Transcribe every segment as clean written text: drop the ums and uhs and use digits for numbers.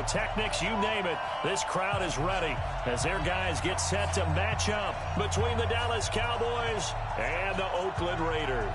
pyrotechnics, you name it. This crowd is ready as their guys get set to match up between the Dallas Cowboys and the Oakland Raiders.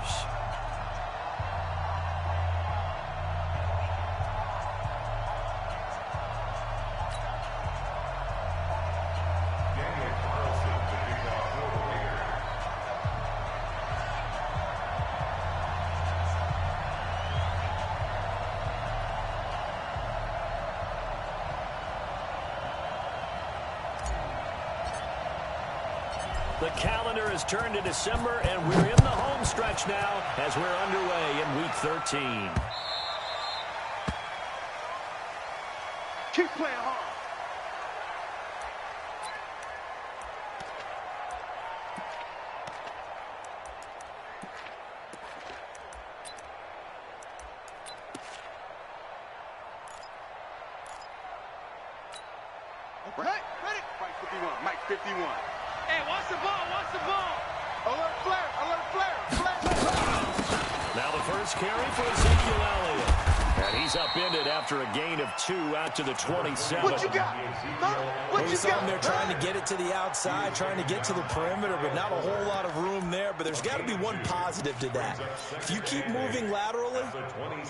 The calendar has turned to December, and we're in the home stretch now as we're underway in Week 13. Keep playing hard. Ready? Mike 51. Mike 51. Hey, watch the ball, watch the ball. Alert flare. Now the first carry for Ezekiel Elliott. And he's upended after a gain of 2 out to the 27. What you got? What you got? They're trying to get it to the outside, trying to get to the perimeter, but not a whole lot of room there. But there's got to be one positive to that. If you keep moving laterally,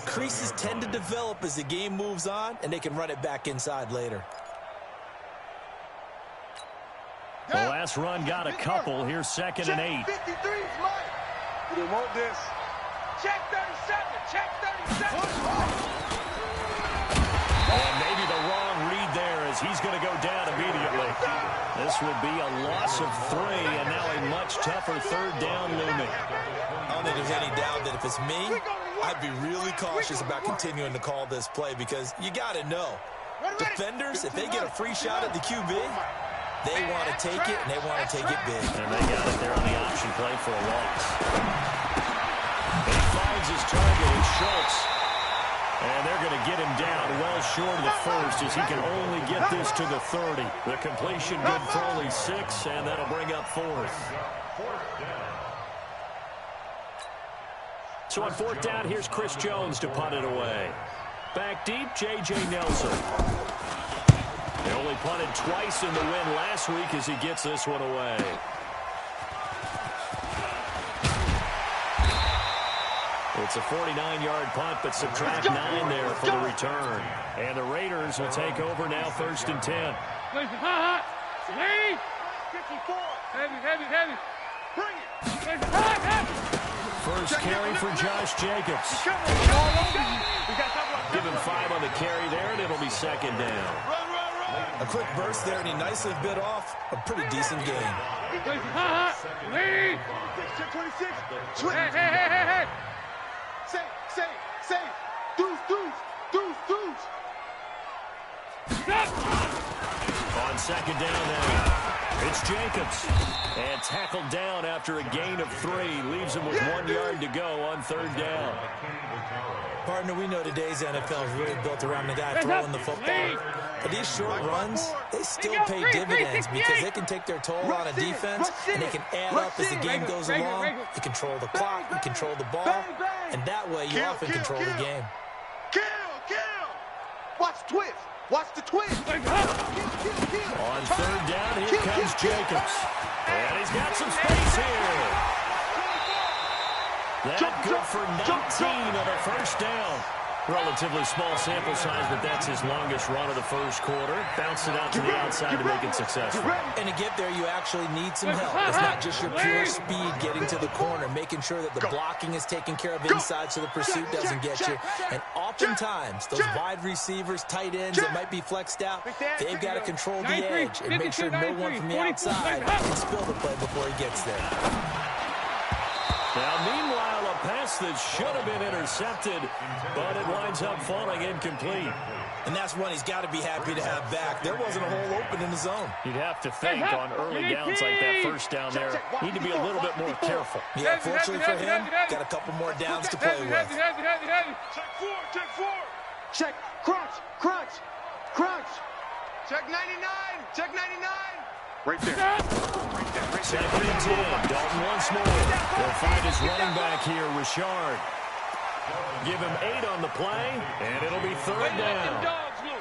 creases tend to develop as the game moves on, and they can run it back inside later. The last run got a couple. Here's 2nd and 8. 53's Mike. You didn't want this. Check 37. Check 37. And maybe the wrong read there as he's going to go down immediately. This would be a loss of 3, and now a much tougher 3rd down looming. I don't think there's any doubt that if it's me, I'd be really cautious about continuing to call this play because you got to know. Defenders, if they get a free shot at the QB, they want to take it, and they want to take it big. And they got it there on the option play for a loss. He finds his target in Schultz. And they're going to get him down well short of the first as he can only get this to the 30. The completion good for only 6, and that'll bring up 4th. So on 4th down, here's Chris Jones to punt it away. Back deep, J.J. Nelson. They only punted twice in the win last week as he gets this one away. It's a 49-yard punt, but subtract 9 there for the return. And the Raiders will take over now 1st and 10. Heavy. Bring it. First carry for Josh Jacobs. Give him 5 on the carry there, and it'll be 2nd down. A quick burst there, and he nicely bit off a pretty decent game. Hey. Say. Deuce. On 2nd down now, it's Jacobs. And tackled down after a gain of 3. Leaves him with 1 yard to go on 3rd down. Partner, we know today's NFL is really built around the guy throwing the football. But these short runs, they still pay dividends because they can take their toll on a defense, and they can add up as the game goes along. You control the clock, you control the ball, and that way you often control the game. Kill. Watch the twist. On 3rd down, here comes Jacobs. And he's got some space here. That good for 19 on a 1st down. Relatively small sample size, but that's his longest run of the 1st quarter. Bounced it out to the outside to make it successful. And to get there, you actually need some help. It's not just your pure speed getting to the corner, making sure that the blocking is taken care of inside so the pursuit doesn't get you. And oftentimes, those wide receivers, tight ends that might be flexed out, they've got to control the edge and make sure no one from the outside can spill the play before he gets there. Now, meanwhile, a pass that should have been intercepted, but it winds up falling incomplete. And that's one he's got to be happy to have back. There wasn't a hole open in the zone. You'd have to think on early downs like that 1st down there, need to be a little bit more careful. Yeah, fortunately for him, got a couple more downs to play with. Check 4. Check. Crunch. Check 99. Right there. 2nd and 10. Dalton once more. They'll find his running back here, Richard. Give him 8 on the play, and it'll be 3rd down.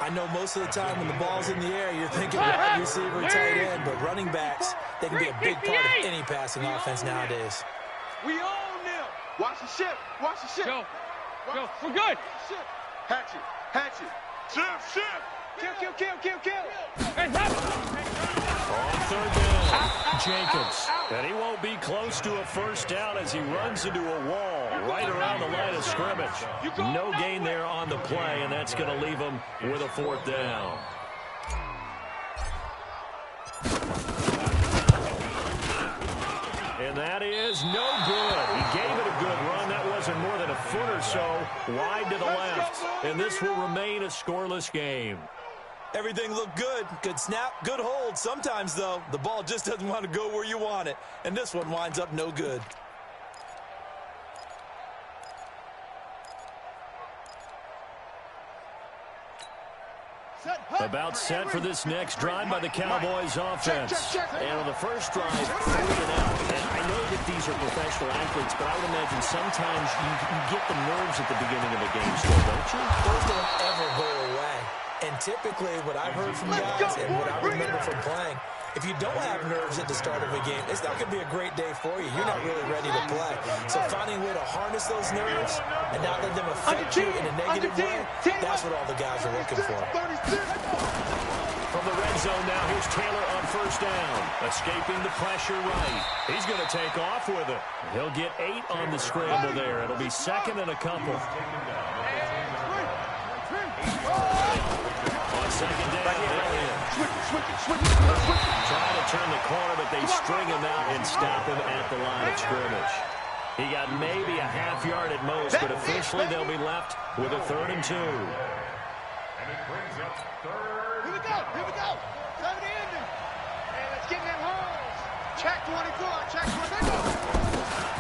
I know most of the time when the ball's in the air, you're thinking wide receiver, tight end, but running backs, they can be a big part of any passing offense nowadays. We own them. Watch the ship. Watch the ship. Go. We're good. Hatchet. Ship. Kill. On third down, Jacobs. And he won't be close to a first down as he runs into a wall right around the line of scrimmage. No gain there on the play, and that's going to leave him with a fourth down. And that is no good. He gave it a good run. That wasn't more than a foot or so wide to the left. And this will remain a scoreless game. Everything looked good. Good snap, good hold. Sometimes, though, the ball just doesn't want to go where you want it. And this one winds up no good. About set for this next drive by the Cowboys offense. And on the first drive, 3 and out. And I know that these are professional athletes, but I would imagine sometimes you get the nerves at the beginning of a game still, don't you? Those don't ever go away. And typically what I've heard from guys and what I remember from playing, if you don't have nerves at the start of a game, it's not going to be a great day for you. You're not really ready to play. So finding a way to harness those nerves and not let them affect you in a negative way, that's what all the guys are looking for. From the red zone now, here's Taylor on first down. Escaping the pressure right. He's going to take off with it. He'll get 8 on the scramble there. It'll be second and a couple. On second down, trying to turn the corner, but they string him out and stop him at the line of scrimmage. He got maybe a half yard at most, but officially they'll be left with a 3rd and 2. Here we go. 70 ending. And let's get in them holes. Check 24. Check 24.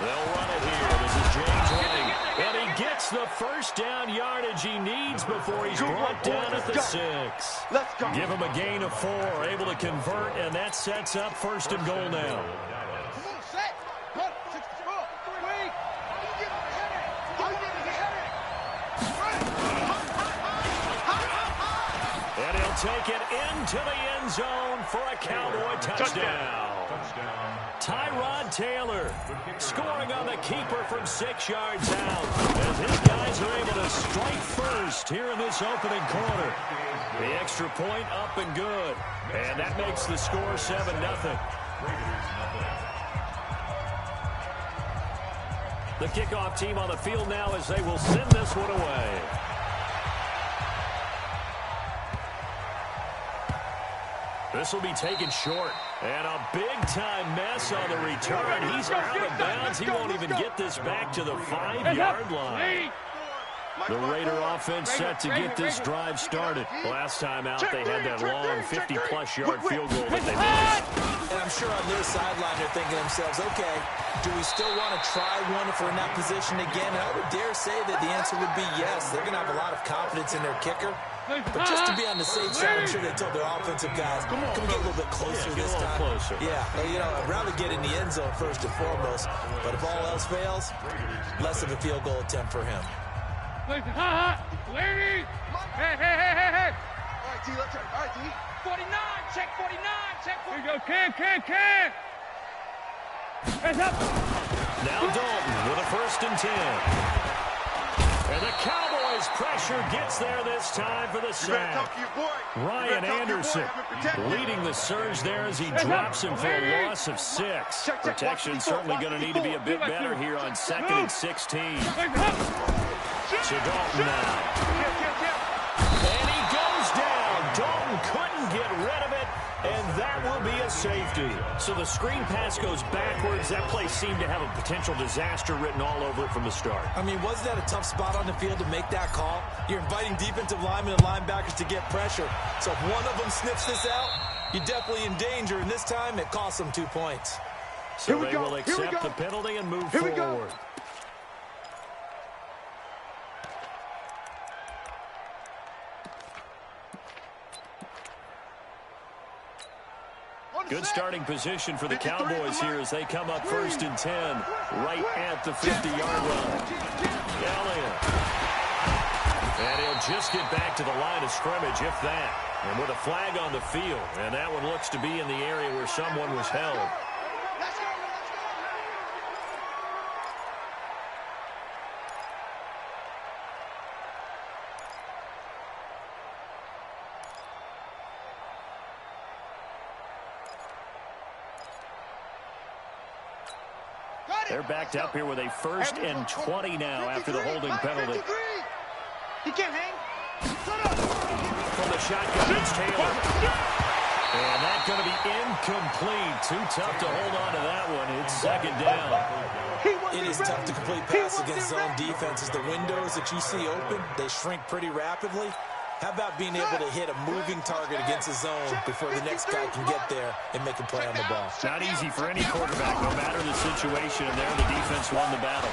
They'll run it here. This is James White. And he gets the first down yardage he needs before he's brought down at the 6. Let's go. Give him a gain of 4. Able to convert, and that sets up 1st and goal now. Come on, set. 1, 6, 4, 3. How you getting the headache? How you getting the headache? And he'll take it into the end zone for a Cowboy touchdown. Tyrod Taylor scoring on the keeper from 6 yards out. As his guys are able to strike first here in this opening quarter. The extra point up and good. And that makes the score 7-0. The kickoff team on the field now as they will send this one away. This will be taken short. And a big-time mess on the return. He's out of bounds. He won't even get this back to the 5-yard line. The Raider offense set to get this drive started. Last time out, they had that long 50-plus yard field goal that they missed. And I'm sure on their sideline they're thinking to themselves, okay, do we still want to try one if we're in that position again? And I would dare say that the answer would be yes. They're going to have a lot of confidence in their kicker. But just to be on the safe side, I'm sure they told their offensive guys, can we get a little bit closer this time? Closer. Yeah, well, you know, I'd rather get in the end zone first and foremost. But if all else fails, less of a field goal attempt for him. Lady! Hey! All right, D, let's turn. All right, D. 49, check 49, check 49. Here you go, Cam. Hands up. Now Dalton with a 1st and 10. And the Cowboys pressure gets there this time for the sack. Ryan Anderson leading the surge there as he drops him for a loss of 6. Protection certainly going to need to be a bit better here on 2nd and 16. To Dalton now. And he goes down. Dalton couldn't get rid of it, and that will be a safety. So the screen pass goes backwards. That play seemed to have a potential disaster written all over it from the start. I mean, wasn't that a tough spot on the field to make that call? You're inviting defensive linemen and linebackers to get pressure. So if one of them sniffs this out, you're definitely in danger, and this time it costs them 2 points. So they will accept the penalty and move forward. Good starting position for the Cowboys here as they come up 1st and 10 right at the 50-yard line. Elliott. And he'll just get back to the line of scrimmage, if that. And with a flag on the field, and that one looks to be in the area where someone was held. They're backed up here with a 1st and 20 now after the holding penalty. He can't hang. From the shotgun, it's Taylor. And that's going to be incomplete. Too tough to hold on to that one. It's 2nd down. It is tough to complete pass against zone defenses. The windows that you see open, they shrink pretty rapidly. How about being able to hit a moving target against a zone before the next guy can get there and make a play on the ball? Not easy for any quarterback, no matter the situation, and there the defense won the battle.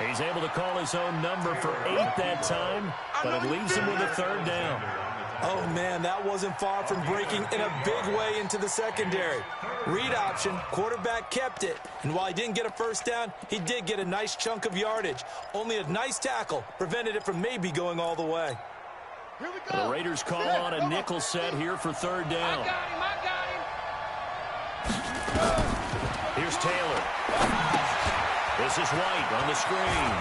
He's able to call his own number for 8 that time, but it leaves him with a 3rd down. Oh, man, that wasn't far from breaking in a big way into the secondary. Read option, quarterback kept it. And while he didn't get a 1st down, he did get a nice chunk of yardage. Only a nice tackle prevented it from maybe going all the way. Here we go. The Raiders call on a nickel set here for 3rd down. I got him. Here's Taylor. This is White on the screen.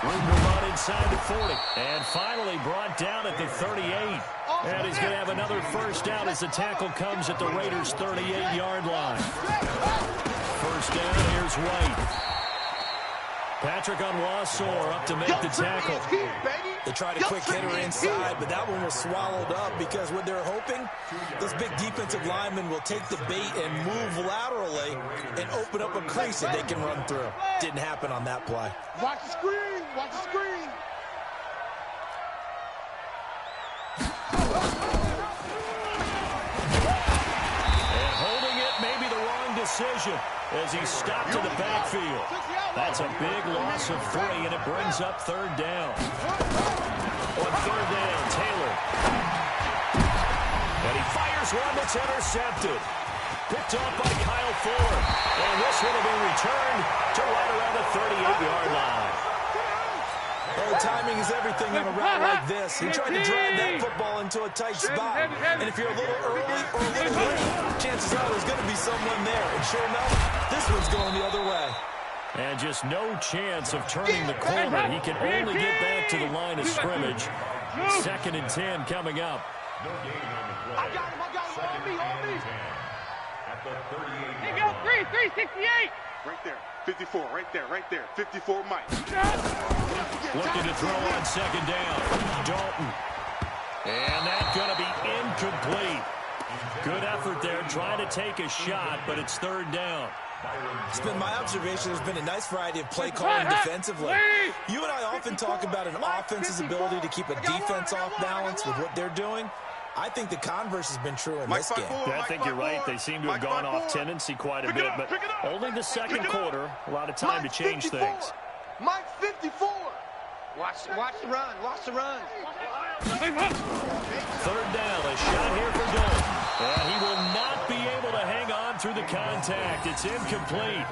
Room to run inside the 40. And finally brought down at the 38. And he's going to have another 1st down as the tackle comes at the Raiders' 38-yard line. 1st down, here's White. Patrick Onwuasor up to make the tackle. They tried a quick hitter inside, but that one was swallowed up because what they're hoping, those big defensive linemen will take the bait and move laterally and open up a crease that they can run through. Didn't happen on that play. Watch the screen. Watch the screen. And holding it may be the wrong decision as he stopped in the backfield. That's a big loss of 3, and it brings up 3rd down. On 3rd down, Taylor. And he fires one that's intercepted. Picked off by Kyle Ford. And this one will be returned to right around the 38-yard line. Oh, timing is everything on a route like this. He tried to drive that football into a tight spot. And if you're a little early or a little late, chances are there's going to be someone there. And sure enough, this one's going the other way. And just no chance of turning the corner. He can only get back to the line of scrimmage. 2nd and 10 coming up. I got him. On me. Here you go, 368. Right there. 54, right there. 54, Mike. Looking to throw on 2nd down. Dalton. And that's going to be incomplete. Good effort there, trying to take a shot, but it's 3rd down. It's been my observation there's been a nice variety of play calling defensively. You and I often talk about an offense's ability to keep a defense off balance with what they're doing. I think the converse has been true in this game. I think you're right. They seem to have gone off tendency quite a bit, but only the 2nd quarter. A lot of time to change things. Mike 54. Watch the run. Watch the run. 3rd down. A shot here for Dalton. And he will not be able to hang on through the contact. It's incomplete.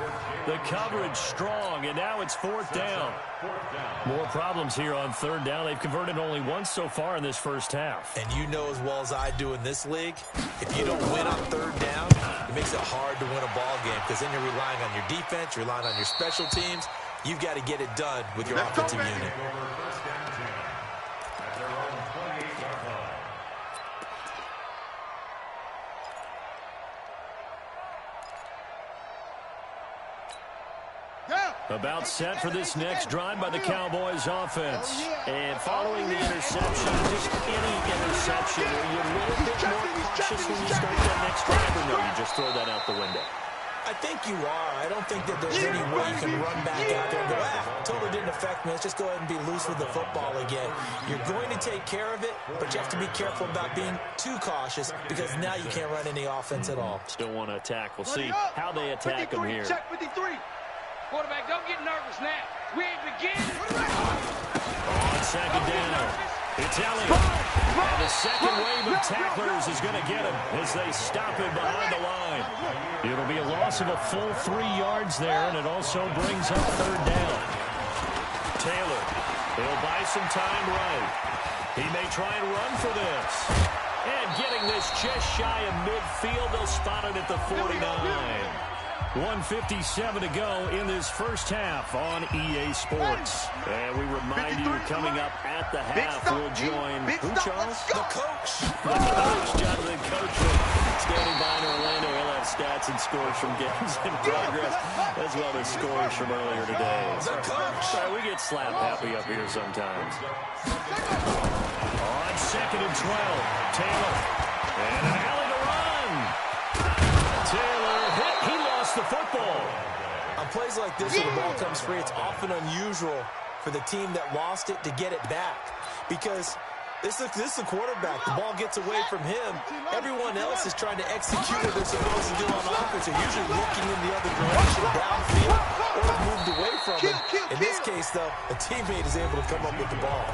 The coverage strong, and now it's 4th down. More problems here on 3rd down. They've converted only once so far in this first half. And you know as well as I do in this league, if you don't win on 3rd down, it makes it hard to win a ball game because then you're relying on your defense, you're relying on your special teams. You've got to get it done with your offensive unit. About set for this next drive by the Cowboys offense. And following the interception, just any interception, are you a little bit more cautious when you start that next drive, or no, you just throw that out the window? I think you are. I don't think that there's any way you can run back out there and go, totally didn't affect me. Let's just go ahead and be loose with the football again. You're going to take care of it, but you have to be careful about being too cautious because now you can't run any offense at all. Still want to attack. We'll see how they attack them here. Check 53. Quarterback, don't get nervous now. We ain't beginning. On 2nd down. It's Elliott. And the second wave of tacklers is going to get him as they stop him behind the line. It'll be a loss of a full 3 yards there, and it also brings up third down. Taylor, he'll buy some time right. He may try and run for this. And getting this just shy of midfield, they'll spot it at the 49. 1:57 to go in this first half on EA Sports. And we remind you, coming up at the half, we'll join who, Charles? The coach. The coach, Jonathan Coachman, standing by in Orlando. He'll have stats and scores from games in progress, as well as scores from earlier today. The coach. We get slap happy up here sometimes. On 2nd and 12, Taylor. And an alley to run. Taylor hit. He lost the football. On plays like this, when the ball comes free, it's often unusual for the team that lost it to get it back. Because this is the quarterback. The ball gets away from him. Everyone else is trying to execute what they're supposed to do on offense. They're usually looking in the other direction, downfield, or moved away from him. In this case, though, a teammate is able to come up with the ball.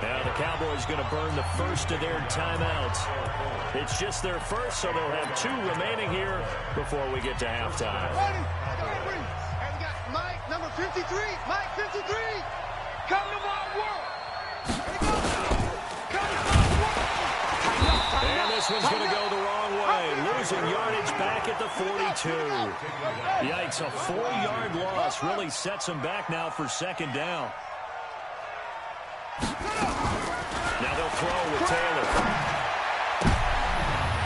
Now the Cowboys going to burn the first of their timeouts. It's just their first, so they'll have 2 remaining here before we get to halftime. And we got Mike, number 53. Mike, 53. Come to my world. And this one's going to go the wrong way. Losing yardage back at the 42. Yikes, a 4-yard loss really sets them back now for second down. Now they'll throw with Taylor.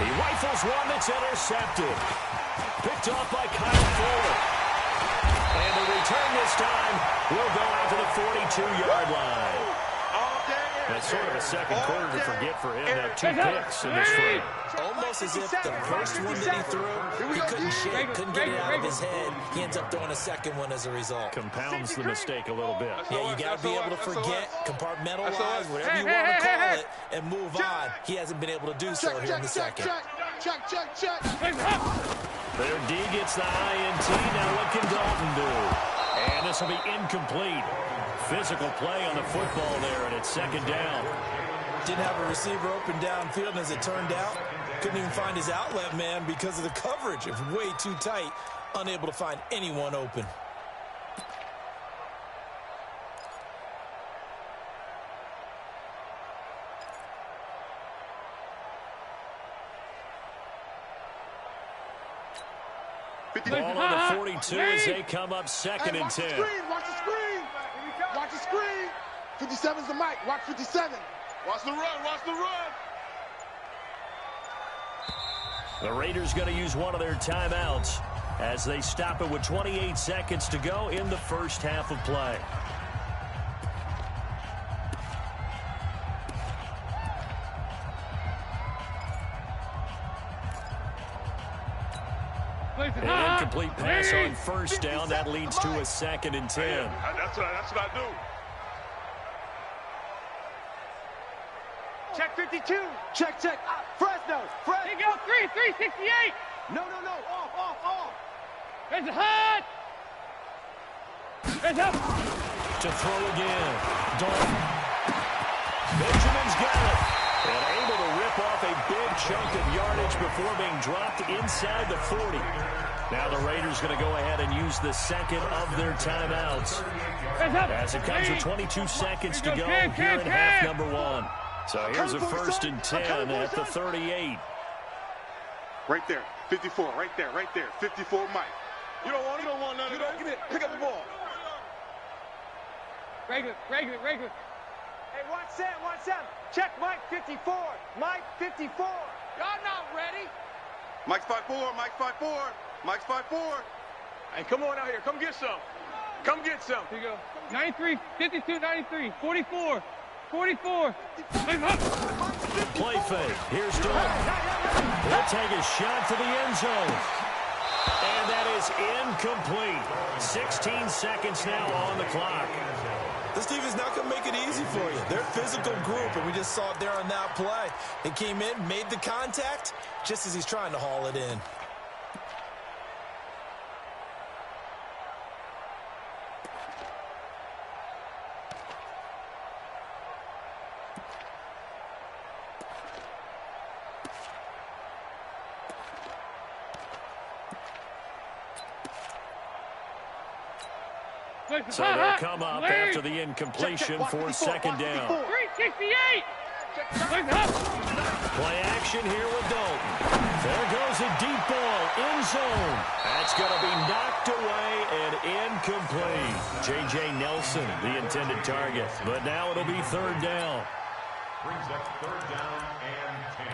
He rifles one that's intercepted. Picked off by Kyle Fuller. And the return this time will go out to the 42-yard line. That's sort of a second quarter to forget for him. Now 2 picks in this frame. Almost as if the first one that he threw, he couldn't shake, couldn't get it out of his head. He ends up throwing a second one as a result. Compounds the mistake a little bit. Yeah, you got to be able to forget, compartmentalize, whatever you want to call it, and move on. He hasn't been able to do so here in the second. Check. Their D gets the INT. Now what can Dalton do? And this will be incomplete. Physical play on the football there, and it's second down. Didn't have a receiver open downfield, and as it turned out, couldn't even find his outlet man because of the coverage. It was way too tight, unable to find anyone open. Ball on the 42 as they come up 2nd and 10. Watch the screen. 57's the mic. Watch 57. Watch the run. The Raiders going to use one of their timeouts as they stop it with 28 seconds to go in the first half of play. An incomplete pass on first down. That leads to a 2nd and 10. That's what I do. Check 52. Check. Fresno. He goes 368. No. Off. It's hot. It's up. To throw again. Dalton. Benjamin's got it. And able to rip off a big chunk of yardage before being dropped inside the 40. Now the Raiders going to go ahead and use the second of their timeouts. As it comes with 22 seconds to go here in half number 1. So here's a 1st and 10 at the 38. Right there. 54. Right there. 54 Mike. You don't want none of that. Give it. Pick up the ball. Regular. Hey, watch that. Check Mike 54. Mike 54. Y'all not ready. Mike's 5'4". Mike's 5'4". Hey, come on out here. Come get some. Here you go. 93, 52, 93, 44. Play fake. Here's Dalton. He'll take a shot to the end zone. And that is incomplete. 16 seconds now on the clock. This team is not going to make it easy for you. They're a physical group, and we just saw it there on that play. They came in, made the contact, just as he's trying to haul it in. So they'll come up after the incompletion for second down. 368. Play action here with Dalton. There goes a deep ball in zone. That's going to be knocked away and incomplete. J.J. Nelson, the intended target. But now it'll be third down. Brings up third down and 10.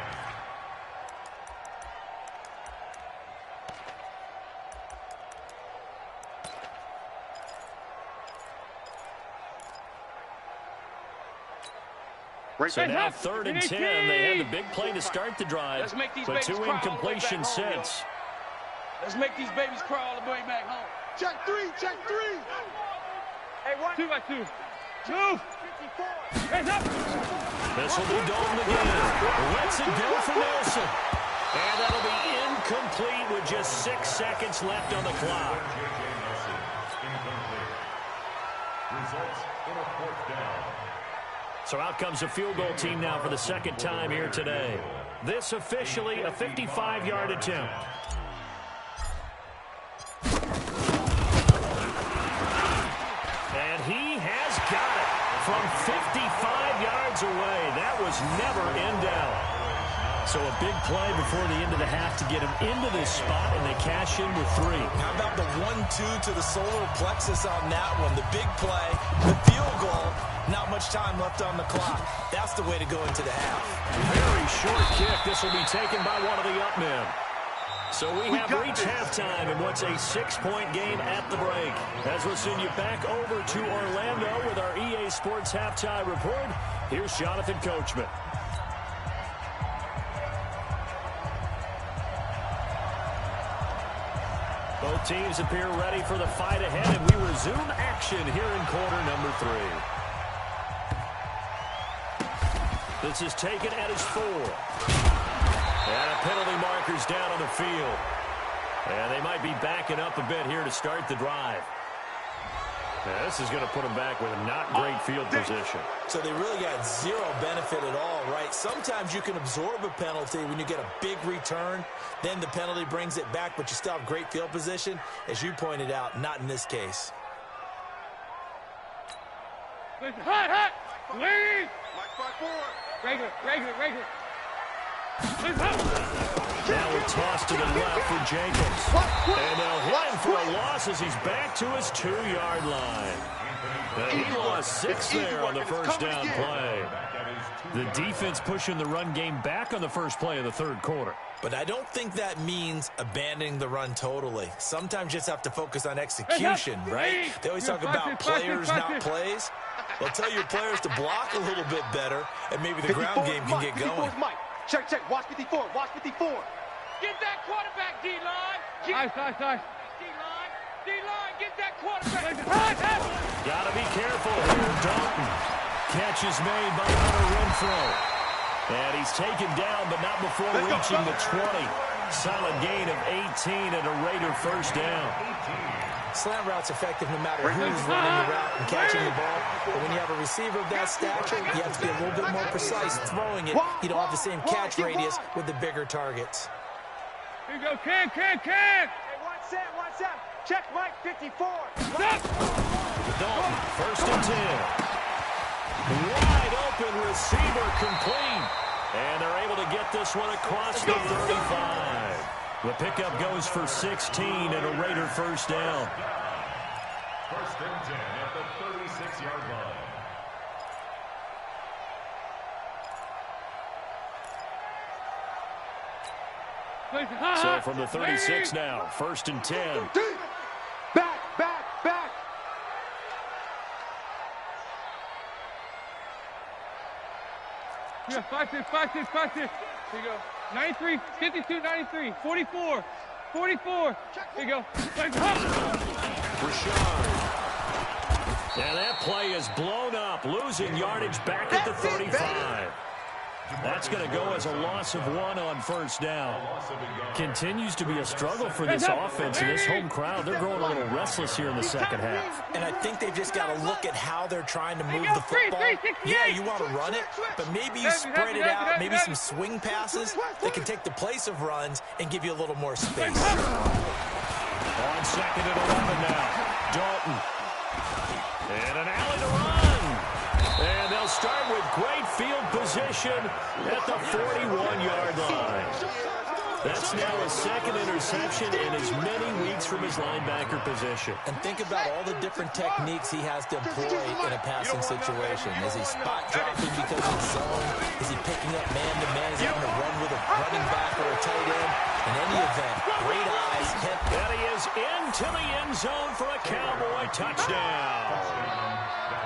So now third and 10. They had the big play to start the drive, but two incompletions since. Let's make these babies crawl all the way back home. Check three, check three. Hey, 2 by 2. Move. Hands up. This will be Dalton again. Lets it go for Nelson. And that'll be incomplete with just 6 seconds left on the clock. Results in a fourth down. So out comes a field goal team now for the second time here today. This officially a 55-yard attempt. And he has got it from 55 yards away. That was never in doubt. So a big play before the end of the half to get him into this spot, and they cash in with 3. How about the 1-2 to the solar plexus on that one? The big play, the field goal, not much time left on the clock. That's the way to go into the half. Very short kick. This will be taken by one of the up men. So we have reached halftime in what's a 6-point game at the break. As we'll send you back over to Orlando with our EA Sports Halftime Report, here's Jonathan Coachman. Both teams appear ready for the fight ahead, and we resume action here in quarter number 3. This is taken at his 4. And a penalty marker's down on the field. And they might be backing up a bit here to start the drive. Now, this is going to put them back with a not great field position. So they really got zero benefit at all, right? Sometimes you can absorb a penalty when you get a big return. Then the penalty brings it back, but you still have great field position. As you pointed out, not in this case. Hot. Lead. Mike 5-4. Regular. Now a toss to the left for Jacobs. And they'll hit him for a loss as he's back to his 2-yard line. He lost 6 there on the first down play. The defense pushing the run game back on the first play of the third quarter. But I don't think that means abandoning the run totally. Sometimes you just have to focus on execution, right? They always talk about players, not plays. Well, tell your players to block a little bit better, and maybe the ground game can get going. Check. Watch 54. Watch 54. Get that quarterback, D-line. Nice. D-line, get that quarterback. Gotta be careful here. Dalton. Catch is made by Hunter Renfrow. And he's taken down, but not before reaching the 20. Solid gain of 18 and a Raider first down. Slant route's effective no matter who's running the route and catching the ball. But when you have a receiver of that stature, you have to be a little bit more precise throwing it. You don't have the same catch radius with the bigger targets. Here you go, can. Hey, watch that. Check Mike 54. Dalton, first and 10. Wide open receiver complete. And they're able to get this one across the 35. The pickup goes for 16 and a Raider first down. First and 10 at the 36-yard line. So from the 36 now, first and 10. Back. Yeah, 5-6. Here you go. 93, 52, 93, 44. Here you go. Rashard. And that play is blown up, losing yardage back at the 35. That's going to go as a loss of 1 on first down. Continues to be a struggle for this offense and this home crowd. They're growing a little restless here in the second half. And I think they've just got to look at how they're trying to move the football. Yeah, you want to run it, but maybe you spread it out, maybe some swing passes that can take the place of runs and give you a little more space. On second and 11 now. Dalton And an alley to run. And they'll start with great field position at the 41-yard line. That's now his second interception in as many weeks from his linebacker position. And think about all the different techniques he has to employ in a passing situation. Is he spot dropping because he's zone? Is he picking up man-to-man? Is he having to run with a running back or a tight end? In any event, great eyes. And he is into the end zone for a Cowboy touchdown.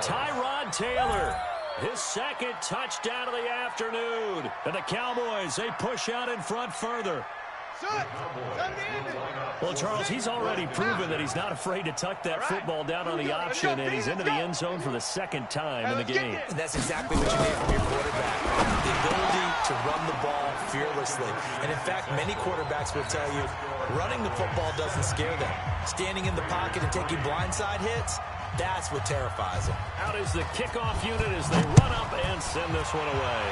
Tyrod Taylor, his second touchdown of the afternoon. And the Cowboys, they push out in front further. Well, Charles, he's already proven that he's not afraid to tuck that football down on the option, and he's into the end zone for the second time in the game. And that's exactly what you need from your quarterback. The ability to run the ball fearlessly. And in fact, many quarterbacks will tell you running the football doesn't scare them. Standing in the pocket and taking blindside hits, that's what terrifies them. Out is the kickoff unit as they run up and send this one away.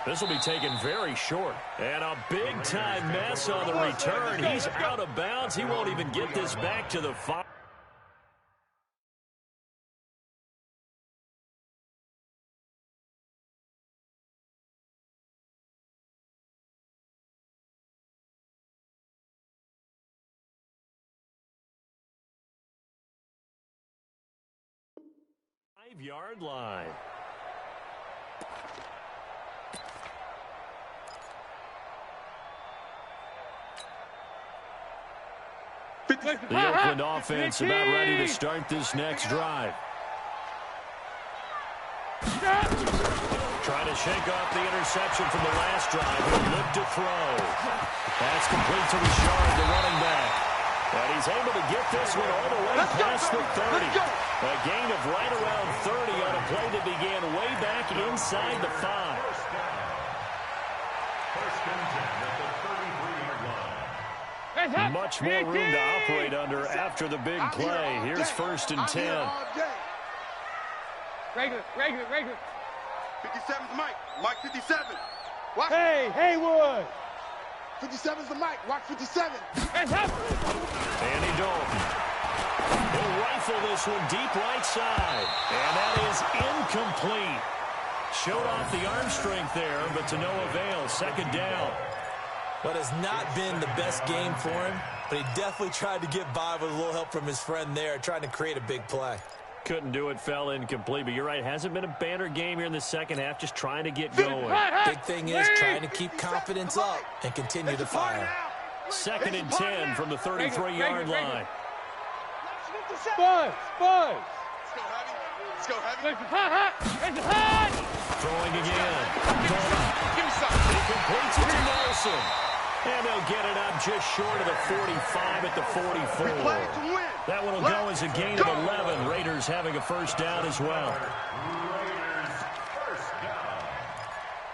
This will be taken very short. And a big-time mess on the return. He's out of bounds. He won't even get this back to the 5. Yard line. The Oakland offense about ready to start this next drive. Trying to shake off the interception from the last drive. He'll look to throw. That's complete to Richard, the running back. And he's able to get this one all the way past the 30. A gain of right around 30 on a play that began way back inside the 5. Much more room to operate under after the big play. Here's 1st and 10. Regular. 57's Mike. Mike 57. Watch. Hey, Haywood. 57's the Mike. Watch 57. Andy Dalton. He'll rifle this one deep right side. And that is incomplete. Showed off the arm strength there, but to no avail. 2nd down. What has not been the best game for him, but he definitely tried to get by with a little help from his friend there, trying to create a big play. Couldn't do it, fell incomplete, but you're right. Hasn't been a banner game here in the second half, just trying to get going. Big thing is trying to keep confidence up and continue to fire. 2nd and 10 from the 33-yard line. Buzz. Let's go heavy. Hot. Throwing again. Give me something. He completes it to Nelson. And they'll get it up just short of the 45 at the 44. That one will go as a gain of 11. Raiders having a 1st down as well. Raiders 1st down.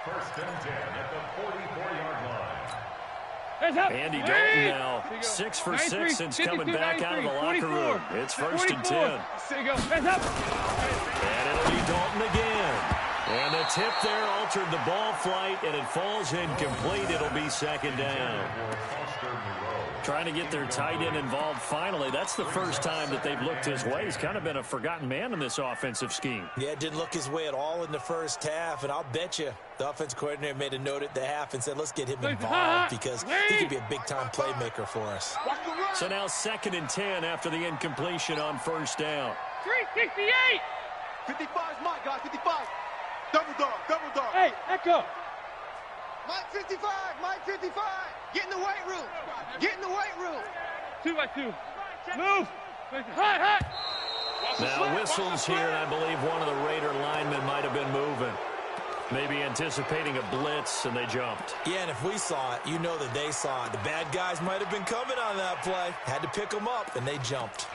1st and 10 at the 44-yard line. Andy Dalton now 6 for 6 since coming back out of the locker room. It's 1st and 10. And it'll be Dalton again. And the tip there altered the ball flight, and it falls incomplete. It'll be 2nd down. Trying to get their tight end involved finally. That's the first time that they've looked his way. He's kind of been a forgotten man in this offensive scheme. Yeah, it didn't look his way at all in the first half, and I'll bet you the offense coordinator made a note at the half and said, let's get him involved because he could be a big-time playmaker for us. So now 2nd and 10 after the incompletion on 1st down. 368. 55's Mike, guys. 55. Double dog. Hey, Echo. Mike 55. Get in the weight room. 2x2. Move. Hot. Now whistles here, and I believe one of the Raider linemen might have been moving. Maybe anticipating a blitz, and they jumped. Yeah, and if we saw it, you know that they saw it. The bad guys might have been coming on that play. Had to pick them up, and they jumped.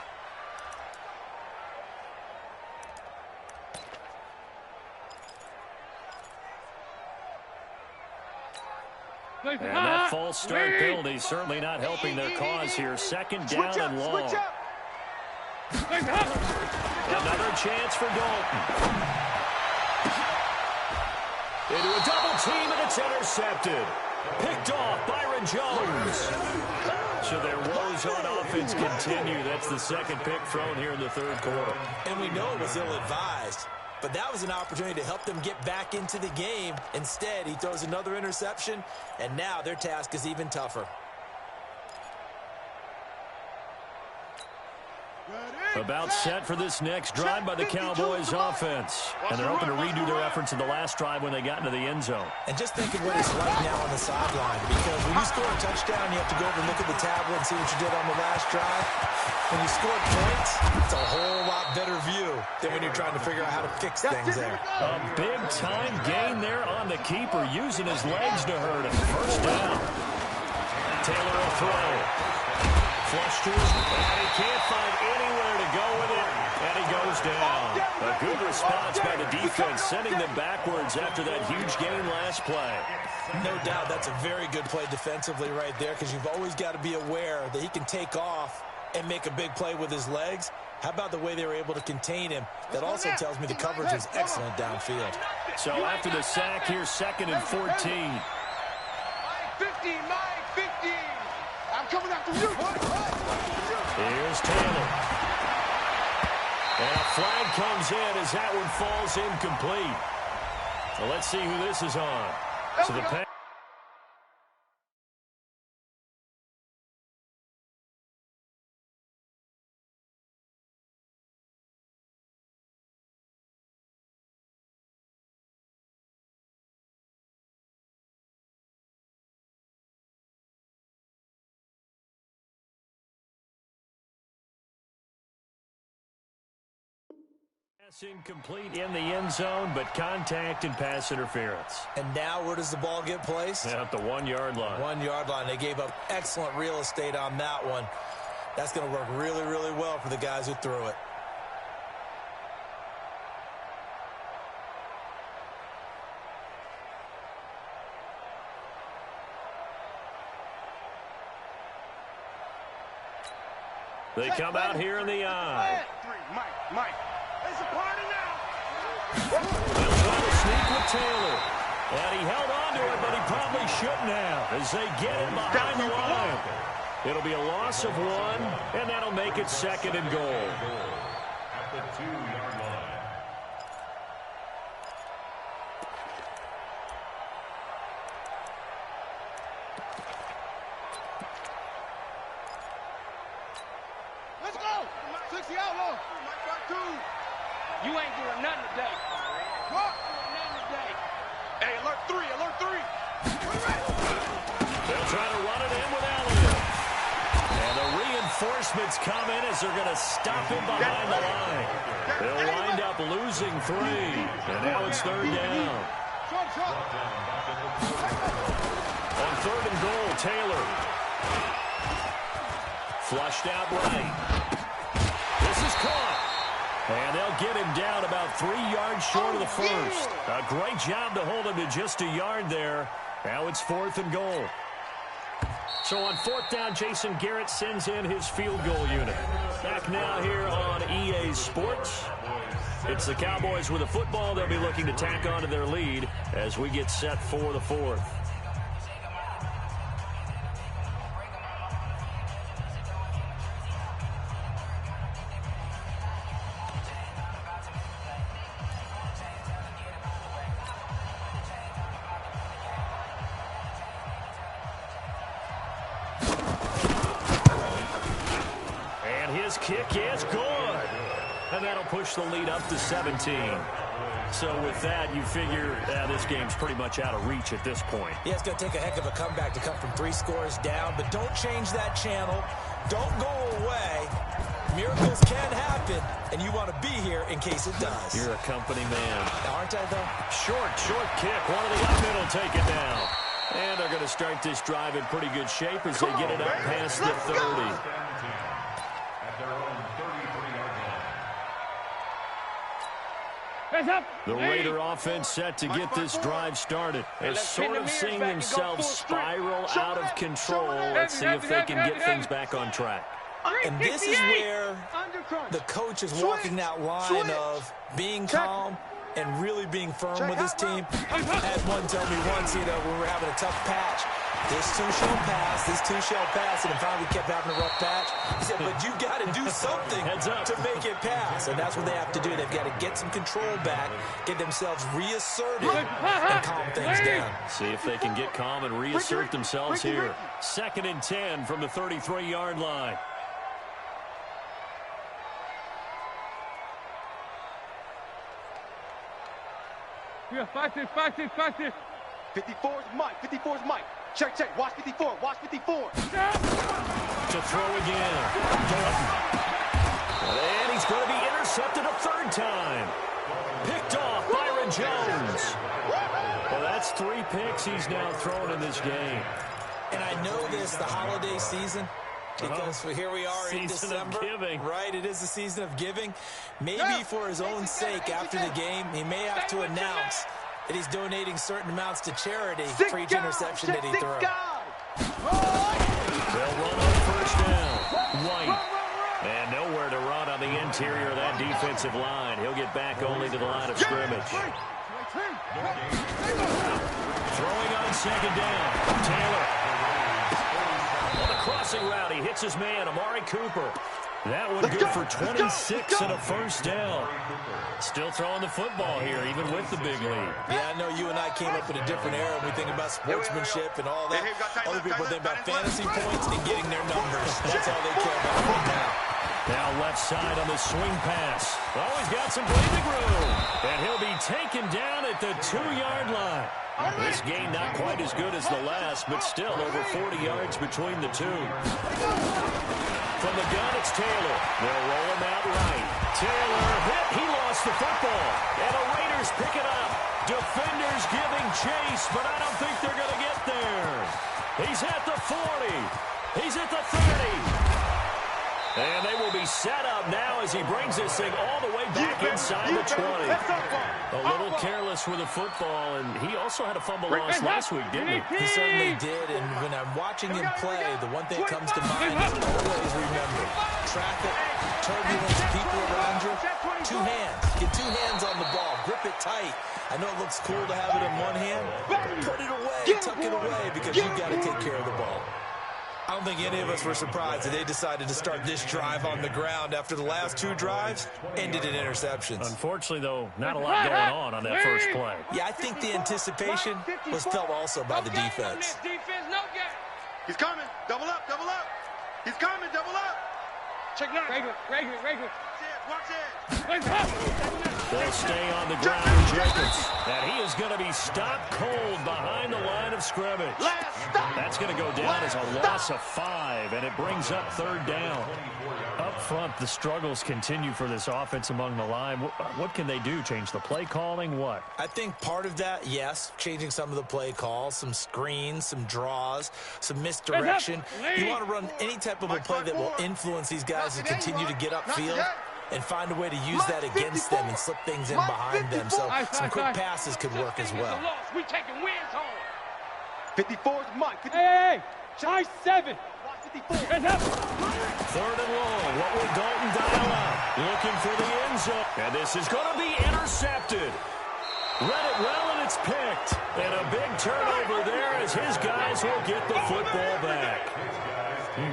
And that false start penalty certainly not helping their cause here. 2nd down and long. Another chance for Dalton. Into a double team, and it's intercepted. Picked off, Byron Jones. So their woes on offense continue. That's the second pick thrown here in the third quarter. And we know it was ill-advised, but that was an opportunity to help them get back into the game. Instead, he throws another interception, and now their task is even tougher. About set for this next drive by the Cowboys offense. And they're hoping to redo their efforts in the last drive when they got into the end zone. And just think of what it's like now on the sideline, because when you score a touchdown, you have to go over and look at the tablet and see what you did on the last drive. When you score points, it's a whole lot better view than when you're trying to figure out how to fix things there. A big-time gain there on the keeper, using his legs to hurt him. First down. Taylor will throw. Flush to his, and he can't find anywhere to go with it, and he goes down. A good response by the defense, sending them backwards after that huge gain last play. No doubt that's a very good play defensively right there, because you've always got to be aware that he can take off and make a big play with his legs. How about the way they were able to contain him? That also tells me the coverage was excellent downfield. So after the sack here, 2nd and 14. Mike 50, Mike 50. I'm coming after you. Here's Taylor. And a flag comes in as that one falls incomplete. So let's see who this is on. So the pass. Incomplete in the end zone, but contact and pass interference. And now where does the ball get placed? At the 1-yard line. 1-yard line. They gave up excellent real estate on that one. That's going to work really, really well for the guys who threw it. They come out here in the eye. Mike. It's a party now. They'll try to sneak with Taylor. And he held on to it, but he probably shouldn't have as they get him behind the line. It'll be a loss of 1, and that'll make it 2nd and goal. At the 2-yard line. Let's go. 60 outlaw. You ain't doing nothing today. What? Nothing today. Hey, alert 3, alert 3. They'll try to run it in with Elliott. And the reinforcements come in as they're going to stop him behind the line. They'll wind up losing 3. And now it's 3rd down. On 3rd and goal, Taylor. Flushed out right. This is caught. And they'll get him down about 3 yards short of the first. A great job to hold him to just a yard there. Now it's 4th and goal. So on 4th down, Jason Garrett sends in his field goal unit. Back now here on EA Sports. It's the Cowboys with a football. They'll be looking to tack on to their lead as we get set for the 4th. Kick is good. And that'll push the lead up to 17. So with that, you figure this game's pretty much out of reach at this point. Yeah, it's going to take a heck of a comeback to come from 3 scores down, but don't change that channel. Don't go away. Miracles can happen, and you want to be here in case it does. You're a company man. Aren't I, though? Short kick. One of the up middle take it down. And they're going to start this drive in pretty good shape as they get it up past the 30. The Raider offense set to get this drive started. They're sort of seeing themselves spiral out of control. Let's see if they can get things back on track. And this is where the coach is walking that line of being calm and really being firm with his team. I had one tell me once, when we were having a tough patch, This too shall pass. This too shall pass. And finally kept having a rough patch. He said, but you got to do something to make it pass. And that's what they have to do. They've got to get some control back, get themselves reasserted, and calm things down. See if they can get calm and reassert themselves here. 2nd and 10 from the 33-yard line. Yeah, 5-6. 54's Mike. 54's Mike. Check. Watch 54. Watch 54. To throw again. And he's going to be intercepted a 3rd time. Picked off Byron Jones. Well, that's 3 picks he's now thrown in this game. And I know this, the holiday season, because here we are in December. Right, it is the season of giving. Maybe for his own sake after the game, he may have to announce that he's donating certain amounts to charity for each interception that he throws. They'll run on 1st down. White. And nowhere to run on the interior of that defensive line. He'll get back only to the line of scrimmage. Throwing on 2nd down. Taylor. On the crossing route, he hits his man, Amari Cooper. That one good for 26 and a 1st down. Still throwing the football here, even with the big lead. Yeah, I know you and I came up in a different era when we think about sportsmanship and all that. Other people think about fantasy points and getting their numbers. That's all they care about right now. Now left side on the swing pass. Oh, he's got some breathing room. And he'll be taken down at the 2-yard line. This game not quite as good as the last, but still over 40 yards between the two. From the gun, it's Taylor. They'll roll him out right. Taylor hit. He lost the football. And the Raiders pick it up. Defenders giving chase, but I don't think they're going to get there. He's at the 40. He's at the 30. And they will be set up now as he brings this thing all the way back inside the 20. A little careless with the football, and he also had a fumble loss last week, didn't he? He certainly did, and when I'm watching him play, the one thing that comes to mind is always remember, traffic, turbulence, people around you, 2 hands. Get 2 hands on the ball. Grip it tight. I know it looks cool to have it in one hand, but put it away, tuck it away, because you've got to take care of the ball. I don't think any of us were surprised that they decided to start this drive on the ground after the last 2 drives ended in interceptions. Unfortunately, though, not a lot going on that first play. Yeah, I think the anticipation was felt also by the defense. He's coming. Double up. He's coming. Double up. Check now. Regular. Watch it. They'll stay on the ground with Jacobs. And he is going to be stopped cold behind the line of scrimmage. That's going to go down as a loss of 5, and it brings up 3rd down. Up front, the struggles continue for this offense among the line. What can they do? Change the play calling? What? I think part of that, yes, changing some of the play calls, some screens, some draws, some misdirection. You want to run any type of a play that will influence these guys to continue to get upfield and find a way to use that against them and slip things in behind them. So some quick passes could work as well. We taking wins home. 54's Mike. Hey, try 7. 54. 3rd and long. What will Dalton dial up? Looking for the end zone. And this is going to be intercepted. Read it well, and it's picked. And a big turnover there as his guys will get the football back.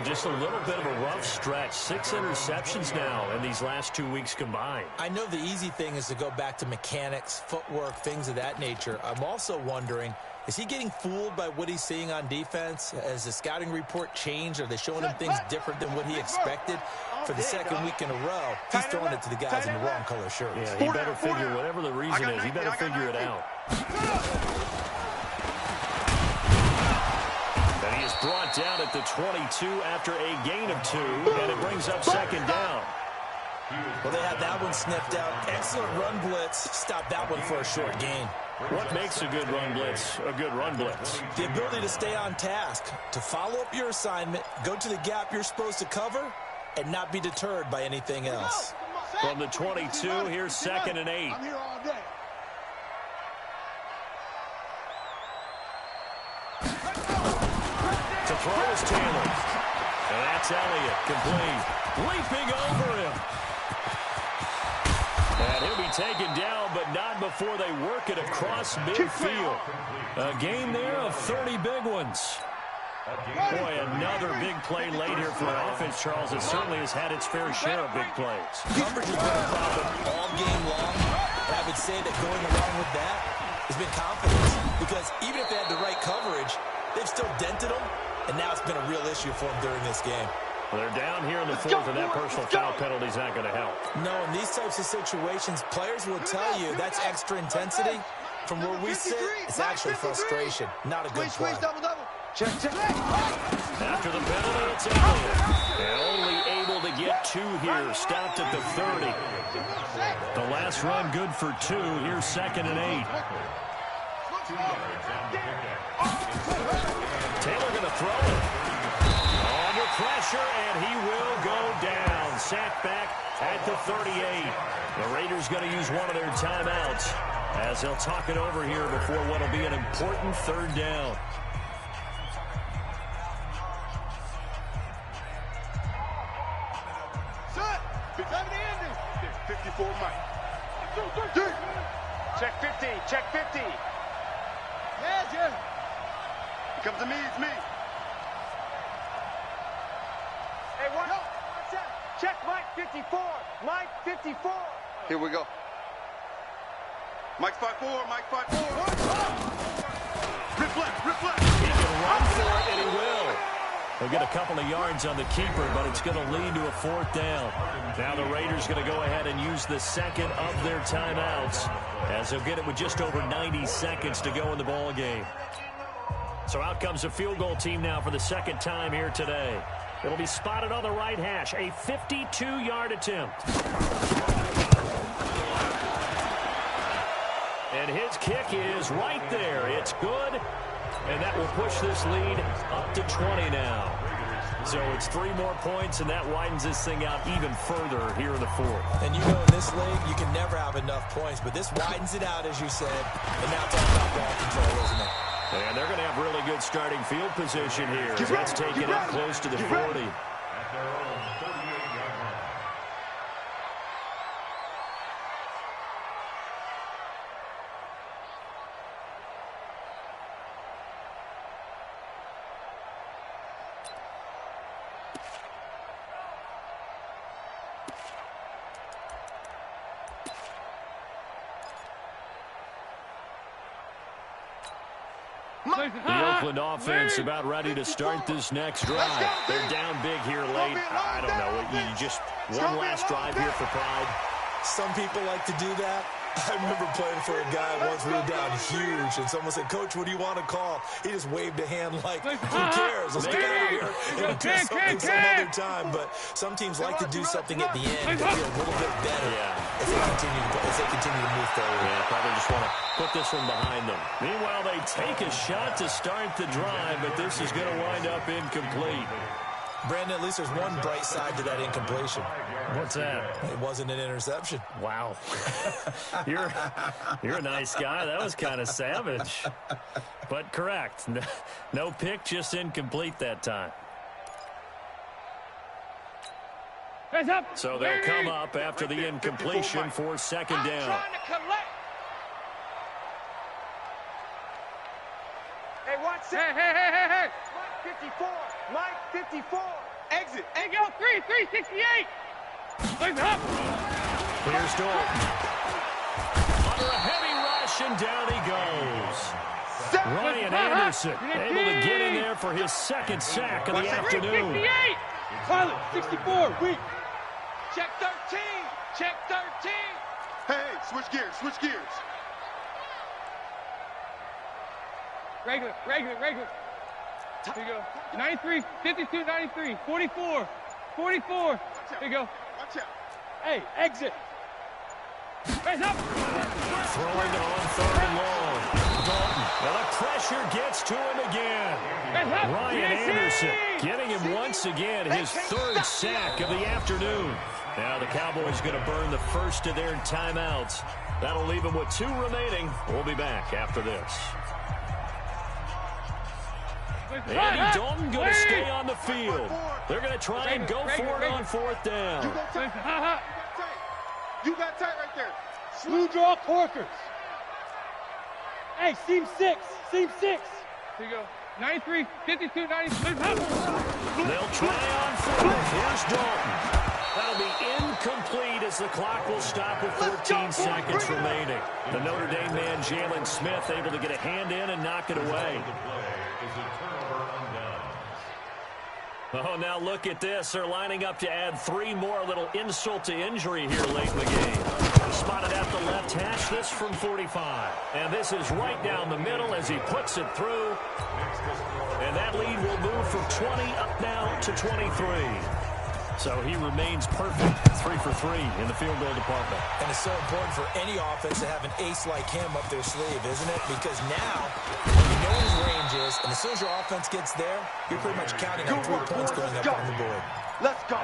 Just a little bit of a rough stretch. 6 interceptions now in these last 2 weeks combined. I know the easy thing is to go back to mechanics, footwork, things of that nature. I'm also wondering, is he getting fooled by what he's seeing on defense? Has the scouting report changed? Are they showing him things different than what he expected? For the 2nd week in a row, he's throwing it to the guys in the wrong color shirts. Yeah, he better figure, whatever the reason is, he better figure it out. And he is brought down at the 22 after a gain of 2, and it brings up 2nd down. Well, they had that one sniffed out. Excellent run blitz. Stop that one for a short gain. What makes a good run blitz a good run blitz? The ability to stay on task, to follow up your assignment, go to the gap you're supposed to cover, and not be deterred by anything else. From the 22, here's 2nd and 8. I'm here all day. To throw is Taylor. And that's Elliott, complete. Leaping over him. And he'll be taken down, but not before they work it across midfield. A game there of 30 big ones. Boy, another big play late here for an offense, Charles. It certainly has had its fair share of big plays. Coverage has been a problem all game long. And I would say that going along with that has been confidence. Because even if they had the right coverage, they've still dented them. And now it's been a real issue for them during this game. Well, they're down here in the fourth, and that personal foul penalty is not going to help. No, in these types of situations, players will tell you that's extra intensity. From where we sit, it's actually frustration, not a good play. Check. After the penalty, it's Elliott. And only able to get 2 here. Stopped at the 30. The last run good for 2. Here's 2nd and 8. Taylor going to throw it. Under pressure, and he will go down. Sacked back at the 38. The Raiders going to use one of their timeouts as they'll talk it over here before what will be an important 3rd down. Set. 54 Mike. Check 50. Check 50. Yeah. It comes to me. It's me. Hey, one check. Check Mike 54. Mike 54. Here we go. Mike 5-4. Mike 5-4. Rip left. He can run for it, and he will. They'll get a couple of yards on the keeper, but it's going to lead to a 4th down. Now the Raiders going to go ahead and use the 2nd of their timeouts as they'll get it with just over 90 seconds to go in the ball game. So out comes the field goal team now for the 2nd time here today. It'll be spotted on the right hash, a 52-yard attempt. And his kick is right there. It's good, and that will push this lead up to 20 now. So it's 3 more points, and that widens this thing out even further here in the 4th. And you know in this league, you can never have enough points, but this widens it out, as you said. And now it's all about ball control, isn't it? And they're going to have really good starting field position here. That's taken up close to the 40. At their own 38-yard line. The Oakland offense about ready to start this next drive. They're down big here late. I don't know. You just one last drive here for pride. Some people like to do that. I remember playing for a guy once. We were down huge, and someone said, "Coach, what do you want to call?" He just waved a hand like, "Who cares? Let's get out of here and do something some other time." But some teams like to do something at the end to feel a little bit better as they continue to move forward. Yeah, probably just want to put this one behind them. Meanwhile, they take a shot to start the drive, but this is going to wind up incomplete. Brandon, at least there's one bright side to that incompletion. What's that? It wasn't an interception. Wow. You're a nice guy. That was kind of savage. But correct. No pick, just incomplete that time. Hands up. So they'll come up after the incompletion for 2nd down. Trying to collect. Hey, watch that. Hey. Mike 54. Mike 54. Exit. Hey, go 368. Hands up. Here's Dalton. Under a heavy rush, and down he goes. Ryan Anderson able to get in there for his 2nd sack of the afternoon. 368. Pilot, 64. Weak. Check 13. Check 13. Hey, switch gears. Switch gears. Regular. Here you go. 93, 52, 93, 44. Here you go. Watch out. Hey, exit. Hands up. Throwing on 3rd and long. Dalton. Well, the pressure gets to him again. Hands up. Ryan PAC. Anderson getting him once again, his 3rd sack of the afternoon. Now the Cowboys going to burn the first of their timeouts. That'll leave them with 2 remaining. We'll be back after this. Andy Dalton going to stay on the field. They're going to try and go for it on 4th down. You got tight right there. Slew draw Corkers. Hey, seam 6. Here you go. 93, 52, 93. They'll try on fourth. Here's Dalton. That'll be incomplete as the clock will stop with 14 seconds remaining. The Notre Dame man, Jalen Smith, able to get a hand in and knock it away. Oh, now look at this. They're lining up to add 3 more, a little insult to injury here late in the game. Spotted at the left hash, this from 45. And this is right down the middle as he puts it through. And that lead will move from 20 up now to 23. So he remains perfect, 3 for 3 in the field goal department. And it's so important for any offense to have an ace like him up their sleeve, isn't it? Because now, you know what his range is, and as soon as your offense gets there, you're pretty much counting on 3 points going up on the board. Let's go.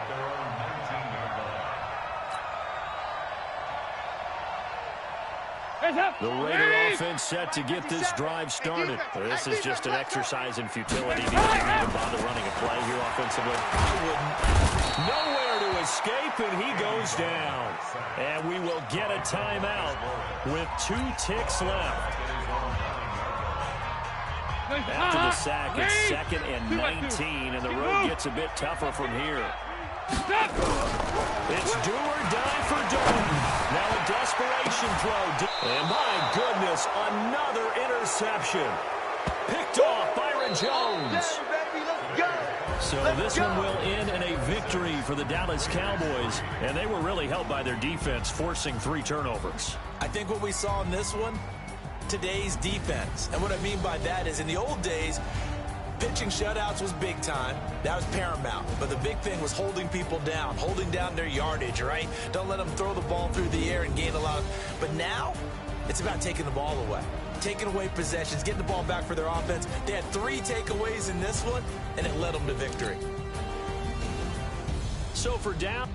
The Raider offense set to get this drive started. This is just an exercise in futility. Do you think you even bother running a play here offensively? I wouldn't. Nowhere to escape, and he goes down. And we will get a timeout with 2 ticks left. After the sack, it's 2nd and 19, and the road gets a bit tougher from here. It's do or die for Dalton. Now a desperation throw. And my goodness, another interception. Picked off Byron Jones. So this one will end in a victory for the Dallas Cowboys. And they were really helped by their defense, forcing 3 turnovers. I think what we saw in this one, today's defense. And what I mean by that is in the old days, pitching shutouts was big time. That was paramount. But the big thing was holding people down, holding down their yardage, right? Don't let them throw the ball through the air and gain a lot of... But now, it's about taking the ball away. Taking away possessions, getting the ball back for their offense. They had 3 takeaways in this one, and it led them to victory. So for down...